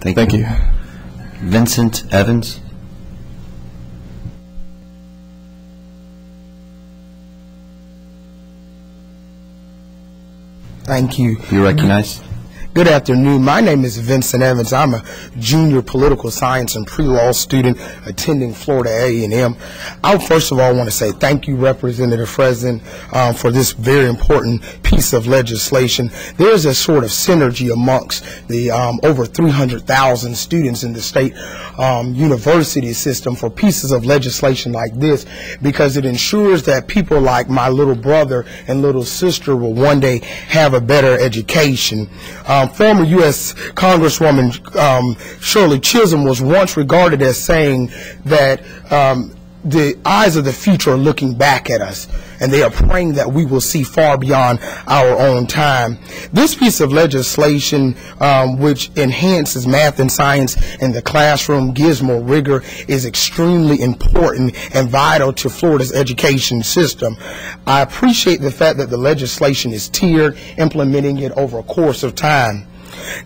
Thank you. Vincent Evans. Thank you. You recognized? Good afternoon. My name is Vincent Evans. I'm a junior political science and pre-law student attending Florida A&M. I first of all want to say thank you, Representative Fresden, for this very important piece of legislation. There's a sort of synergy amongst the over 300,000 students in the state university system for pieces of legislation like this, because it ensures that people like my little brother and little sister will one day have a better education. Former U.S. Congresswoman Shirley Chisholm was once regarded as saying that the eyes of the future are looking back at us, and they are praying that we will see far beyond our own time. This piece of legislation, which enhances math and science in the classroom, gives more rigor, is extremely important and vital to Florida's education system. I appreciate the fact that the legislation is tiered, implementing it over a course of time.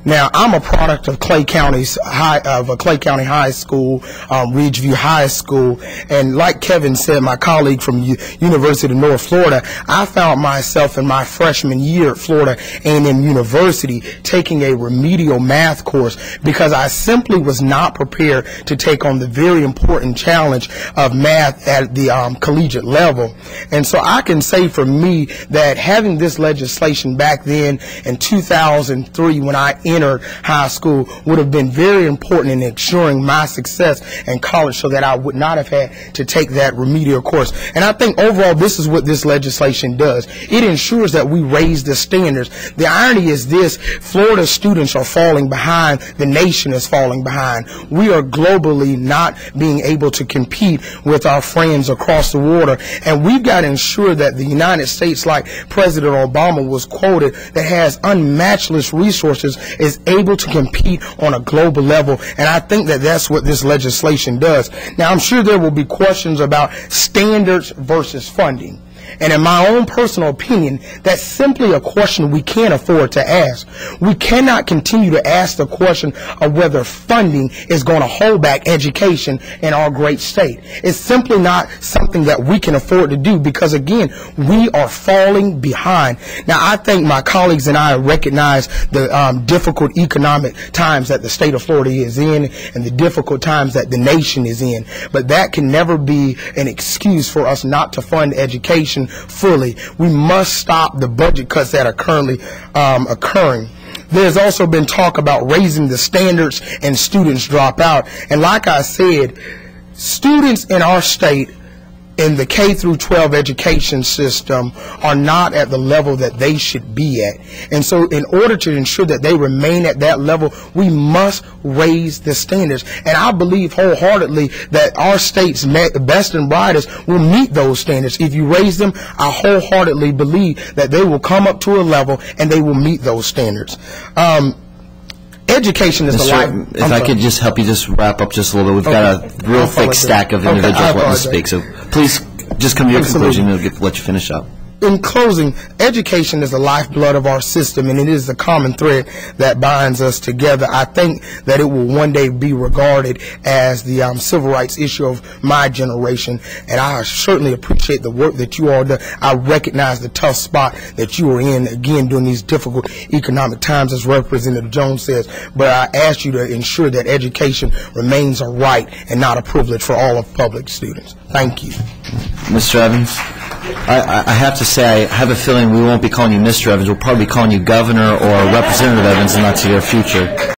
Now, I'm a product of Clay County High School, Ridgeview High School, and like Kevin said, my colleague from University of North Florida, I found myself in my freshman year at Florida A&M University taking a remedial math course because I simply was not prepared to take on the very important challenge of math at the collegiate level. And so I can say for me that having this legislation back then in 2003 when I entered high school would have been very important in ensuring my success in college so that I would not have had to take that remedial course. And I think overall this is what this legislation does. It ensures that we raise the standards. The irony is this: Florida students are falling behind, the nation is falling behind. We are globally not being able to compete with our friends across the water, and we've got to ensure that the United States, like President Obama was quoted, that has unmatchless resources, is able to compete on a global level, and I think that that's what this legislation does. Now, I'm sure there will be questions about standards versus funding. And in my own personal opinion, that's simply a question we can't afford to ask. We cannot continue to ask the question of whether funding is going to hold back education in our great state. It's simply not something that we can afford to do because, again, we are falling behind. Now, I think my colleagues and I recognize the difficult economic times that the state of Florida is in and the difficult times that the nation is in. But that can never be an excuse for us not to fund education fully. We must stop the budget cuts that are currently occurring. There's also been talk about raising the standards and students drop out. And like I said, students in our state in the K through 12 education system are not at the level that they should be at. And so in order to ensure that they remain at that level, we must raise the standards. And I believe wholeheartedly that our state's best and brightest will meet those standards. If you raise them, I wholeheartedly believe that they will come up to a level and they will meet those standards. Education is the life. If I could just help you just wrap up just a little bit. We've got a real thick stack of individuals wanting to speak, so please just come to your conclusion and we'll let you finish up. In closing, education is the lifeblood of our system, and it is the common thread that binds us together. I think that it will one day be regarded as the civil rights issue of my generation, and I certainly appreciate the work that you all do. I recognize the tough spot that you are in, again, during these difficult economic times, as Representative Jones says, but I ask you to ensure that education remains a right and not a privilege for all of public students. Thank you. Mr. Evans? I have to say, I have a feeling we won't be calling you Mr. Evans. We'll probably be calling you Governor or Representative Evans, and that's your future.